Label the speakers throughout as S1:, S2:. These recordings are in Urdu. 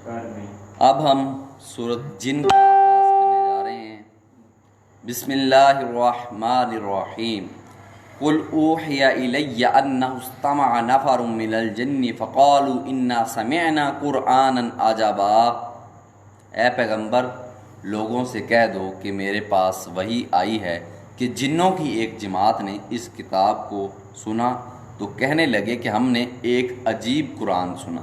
S1: اب ہم سورۃ جن کا آغاز کرنے جا رہے ہیں۔ بسم اللہ الرحمن الرحیم۔ قل اوحی الی انہ استمع نفر من الجن فقالوا انا سمعنا قرآنا عجبا۔ اے پیغمبر، لوگوں سے کہہ دو کہ میرے پاس وحی آئی ہے کہ جنوں کی ایک جماعت نے اس کتاب کو سنا تو کہنے لگے کہ ہم نے ایک عجیب قرآن سنا۔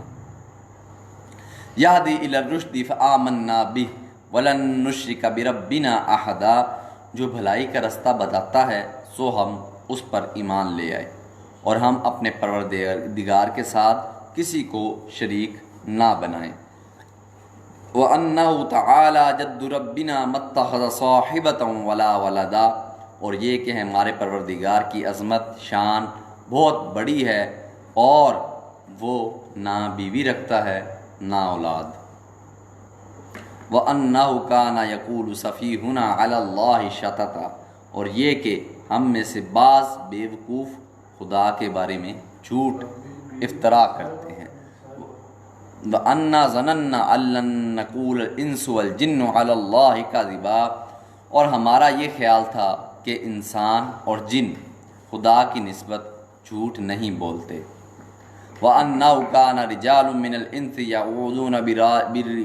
S1: یہدی الی الرشد فآمنا بہ ولن نشرک بربنا احدا، جو بھلائی کا رستہ بتاتا ہے سو ہم اس پر ایمان لے آئے اور ہم اپنے پروردگار کے ساتھ کسی کو شریک نہ بنائیں۔ وَأَنَّهُ تَعَالَى جَدُّ رَبِّنَا مَا اتَّخَذَ صَاحِبَةً وَلَا وَلَدًا، اور یہ کہ ہمارے پروردگار کی عظمت شان بہت بڑی ہے اور وہ نہ بیوی رکھتا ہے نہ اولاد۔ وَأَنَّهُ كَانَ يَقُولُ سَفِيهُنَا عَلَى اللَّهِ شَطَطًا، اور یہ کہ ہم میں سے بعض بیوقوف خدا کے بارے میں جھوٹ افترا کرتے ہیں۔ وَأَنَّا ظَنَنَّا أَن لَّن نَّقُولَ الْإِنسُ وَالْجِنُّ عَلَى اللَّهِ كَذِبًا، اور ہمارا یہ خیال تھا کہ انسان اور جن خدا کی نسبت جھوٹ نہیں بولتے۔ وَأَنَّهُ كَانَ رِجَالٌ مِّنَ الْإِنسِ يَعُوذُونَ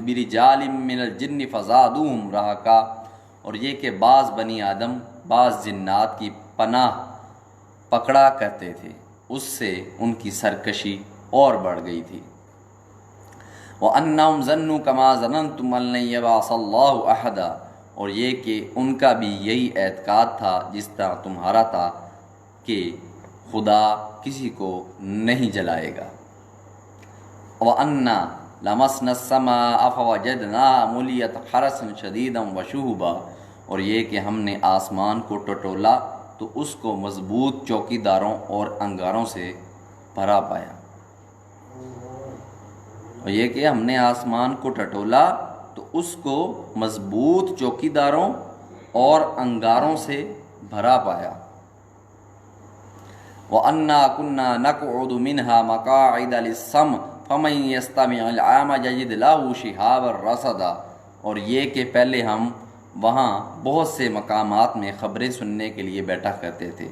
S1: بِرِجَالٍ مِّنَ الْجِنِّ فَزَادُوهُمْ رَهَقًا، اور یہ کہ بعض بنی آدم بعض جنات کی پناہ پکڑا کرتے تھے، اس سے ان کی سرکشی اور بڑھ گئی تھی۔ وَأَنَّهُمْ ظَنُّوا كَمَا ظَنَنتُمْ أَن لَّن يَبْعَثَ اللَّهُ أَحَدًا، اور یہ کہ ان کا بھی یہی اعتقاد تھا جس طرح تمہارا تھا کہ خدا کسی کو نہیں جلائے گا۔ وَأَنَّا لَمَسْنَا السَّمَاءَ فَوَجَدْنَاهَا مُلِيَتْ حَرَسًا شَدِيدًا وَشُهُبًا، اور یہ کہ ہم نے آسمان کو ٹٹولا تو اس کو مضبوط چوکیداروں اور انگاروں سے بھرا پایا۔ اور یہ کہ ہم نے آسمان کو ٹٹولا تو اس کو مضبوط چوکیداروں اور انگاروں سے بھرا پایا۔ وَأَنَّا كُنَّا نَقْعُدُ مِنْهَا مَقَاعِدَ لِلسَّمْعِ فَمَن يَسْتَمِعِ الْآنَ يَجِدْ لَهُ شِهَابًا رَّصَدًا، اور یہ کہ پہلے ہم وہاں بہت سے مقامات میں خبریں سننے کے لیے بیٹھا کرتے تھے،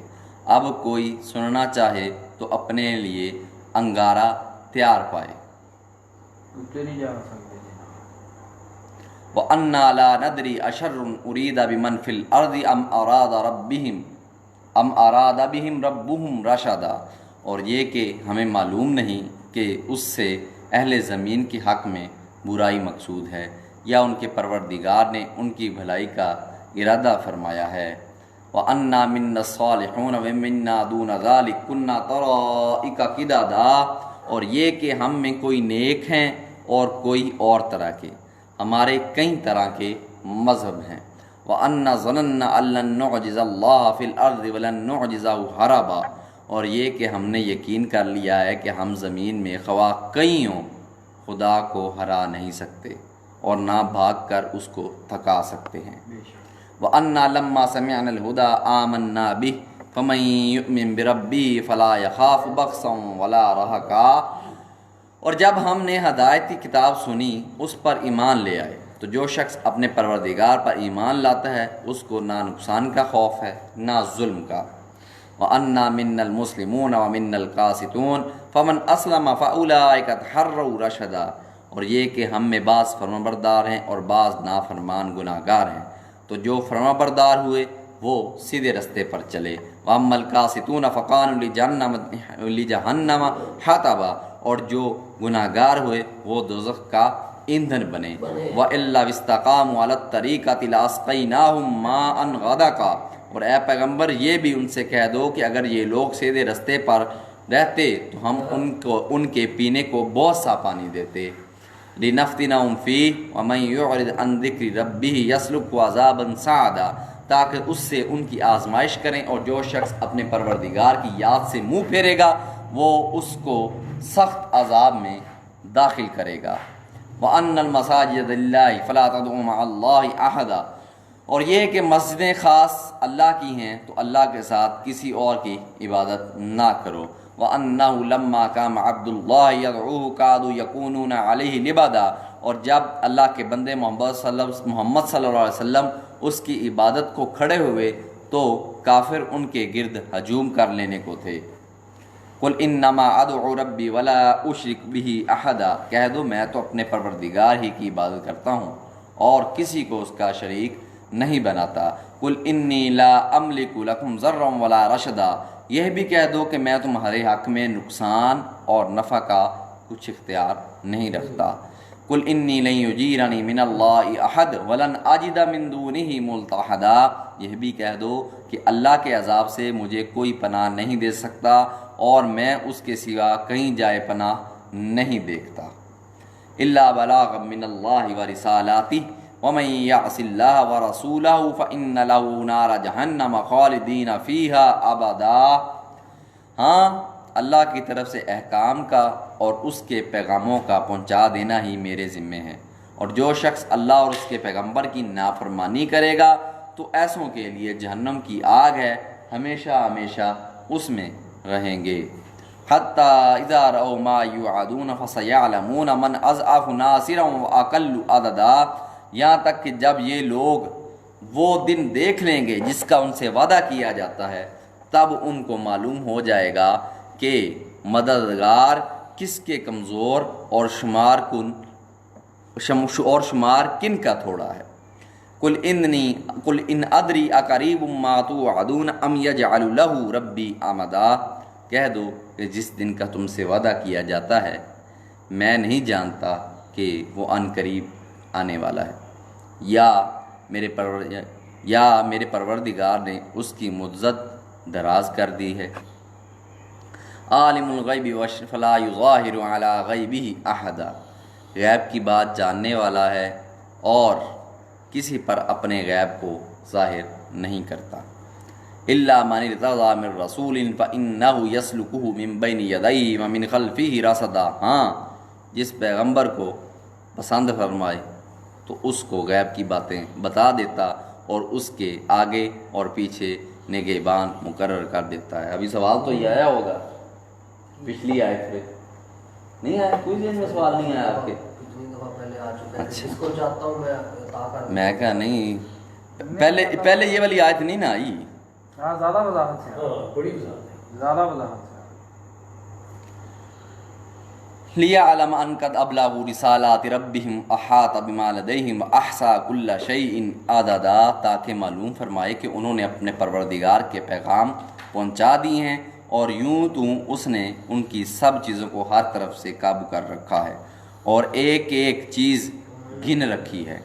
S1: اب کوئی سننا چاہے تو اپنے لیے انگارہ تیار پائے۔ وَأَنَّا لَا نَدْرِي أَشَرٌّ أُرِيدَ بِمَنْ فِي الْأَرْضِ أَمْ أَرَادَ بِهِمْ رَبُّهُمْ رَشَدًا، اور یہ کہ ہمیں معلوم نہیں کہ اس سے اہل زمین کے حق میں برائی مقصود ہے یا ان کے پروردگار نے ان کی بھلائی کا ارادہ فرمایا ہے۔ وَأَنَّا مِنَّا الصَّالِحُونَ وَمِنَّا دُونَ ذَلِكَ كُنَّا طَرَائِقَ قِدَدًا، اور یہ کہ ہم میں کوئی نیک ہیں اور کوئی اور طرح کے، ہمارے کئی طرح کے مذہب ہیں۔ وَأَنَّا ظَنَنَّا أَن لَّن نُّعْجِزَ اللَّهَ فِي الْأَرْضِ وَلَن نُّعْجِزَهُ هَرَبًا، اور یہ کہ ہم نے یقین کر لیا ہے کہ ہم زمین میں خواہ کئی ہوں خدا کو ہرا نہیں سکتے اور نہ بھاگ کر اس کو تھکا سکتے ہیں۔ وَأَنَّا لَمَّا سَمِعْنَا الْهُدَىٰ آمَنَّا بِهِ فَمَن يُؤْمِن بِرَبِّهِ فَلَا يَخَافُ بَخْسًا وَلَا رَهَقًا، اور جب ہم نے ہدایت کی کتاب سنی اس پر ایمان لے آئے تو جو شخص اپنے پروردگار پر ایمان لاتا ہے اس کو نہ نقصان کا خوف ہے نہ ظلم کا۔ وَأَنَّا مِنَّا الْمُسْلِمُونَ وَمِنَّا الْقَاسِطُونَ فَمَنْ أَسْلَمَ فَأُولَٰئِكَ تَحَرَّوْا رَشَدًا، اور یہ کہ ہم میں بعض فرمانبردار ہیں اور بعض نافرمان گناہگار ہیں، تو جو فرمانبردار ہوئے وہ سیدھے رستے پر چلے۔ وَأَمَّا الْقَاسِطُونَ فَكَانُوا لِجَهَنَّمَ حَطَبًا، اور جو گناہگار ہوئے وہ دوزخ کا ایندھن بنے۔ وَإِلَّا اسْتَقَامُوا عَلَى الطَّرِيقَةِ لَأَسْقَيْنَاهُم مَّاءً غَدَقًا، اور اے پیغمبر یہ بھی ان سے کہہ دو کہ اگر یہ لوگ سیدھے رستے پر رہتے تو ہم ان کے پینے کو بہت سا پانی دیتے۔ لِنَفْتِنَهُمْ فِيهِ وَمَن يُعْرِضْ عَن ذِكْرِ رَبِّهِ يَسْلُكْهُ عَذَابًا صَعَدًا، تاکہ اس سے ان کی آزمائش کریں، اور جو شخص اپنے پروردگار کی یاد سے منہ پھیرے گا وہ اس کو سخت عذاب میں داخل کرے گا۔ وَأَنَّ الْمَسَاجِدَ لِلَّهِ فَلَا تَدْعُوا مَعَ اللَّهِ أَحَدًا، اور یہ کہ مسجدیں خاص اللہ کی ہیں تو اللہ کے ساتھ کسی اور کی عبادت نہ کرو۔ وَأَنَّهُ لَمَّا قَامَ عَبْدُ اللَّهِ يَدْعُوهُ كَادُوا يَكُونُونَ عَلَيْهِ لِبَدًا، اور جب اللہ کے بندے محمد صلی اللہ علیہ وسلم اس کی عبادت کو کھڑے ہوئے تو کافر ان کے گرد ہجوم کر لینے کو تھے۔ قل انما ادعو ربی ولا اشرک بہ احدا، کہہ دو میں تو اپنے پروردگار ہی کی عبادت کرتا ہوں اور کسی کو اس کا شریک نہیں بناتا۔ قل انی لا املک لکم ضرا ولا رشدا، یہ بھی کہہ دو کہ میں تمہارے حق میں نقصان اور نفع کا کچھ اختیار نہیں رکھتا۔ قل انی لن یجیرنی من اللہ احد ولن اجد من دونہ ملتحدا، یہ بھی کہہ دو کہ اللہ کے عذاب سے مجھے کوئی پناہ نہیں دے سکتا اور میں اس کے سوا کہیں جائے پناہ نہیں دیکھتا۔ الا بلاغا من اللہ ورسالاتہ ومن یعص اللہ ورسولہ فإن لہ نار جہنم خالدین فیہا ابدا، ہاں اللہ کی طرف سے احکام کا اور اس کے پیغاموں کا پہنچا دینا ہی میرے ذمے ہے، اور جو شخص اللہ اور اس کے پیغمبر کی نافرمانی کرے گا تو ایسوں کے لیے جہنم کی آگ ہے، ہمیشہ ہمیشہ اس میں رہیں گے۔ حتی اذا رأوا ما یوعدون فسیعلمون من اضعف ناصرا واقل عددا، یہاں تک کہ جب یہ لوگ وہ دن دیکھ لیں گے جس کا ان سے وعدہ کیا جاتا ہے تب ان کو معلوم ہو جائے گا کہ مددگار کس کے کمزور اور شمار کن کا تھوڑا ہے۔ قل ان ادری اقریب ما توعدون ام یجعل لہ ربی امدا، کہہ دو کہ جس دن کا تم سے وعدہ کیا جاتا ہے میں نہیں جانتا کہ وہ عن قریب آنے والا ہے یا میرے پروردگار نے اس کی مدت دراز کر دی ہے۔ عالم الغیب فلا یظاہر علی غیبہ احدا، غیب کی بات جاننے والا ہے اور کسی پر اپنے غیب کو ظاہر نہیں کرتا۔ الا من ارتضی من رسول فانہ یسلکہ من بین یدیہ ومن خلفہ رصدا، ہاں جس پیغمبر کو پسند فرمائے تو اس کو غیب کی باتیں بتا دیتا اور اس کے آگے اور پیچھے نگہبان مقرر کر دیتا ہے۔ ابھی سوال تو یہ آیا ہوگا پچھلی آیت پہ، نہیں آیا کوئی ذہن میں سوال نہیں آیا آپ کے؟ اچھا میں کہا نہیں، پہلے یہ والی آیت نہیں نا آئی،
S2: زیادہ وضاحت سے بڑی زیادہ وضاحت سے۔
S1: لِيَعْلَمَ أَنْ قَدْ أَبْلَغُوا رِسَالَاتِ رَبِّهِمْ وَأَحَاطَ بِمَا لَدَيْهِمْ وَأَحْصَىٰ كُلَّ شَيْءٍ عَدَدًا، تاکہ معلوم فرمائے کہ انہوں نے اپنے پروردگار کے پیغام پہنچا دی ہیں اور یوں تو اس نے ان کی سب چیزوں کو ہر طرف سے قابو کر رکھا ہے اور ایک ایک چیز گن رکھی ہے۔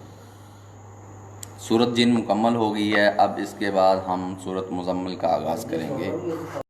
S1: سورت جن مکمل ہو گئی ہے، اب اس کے بعد ہم سورت مزمل کا آغاز کریں گے۔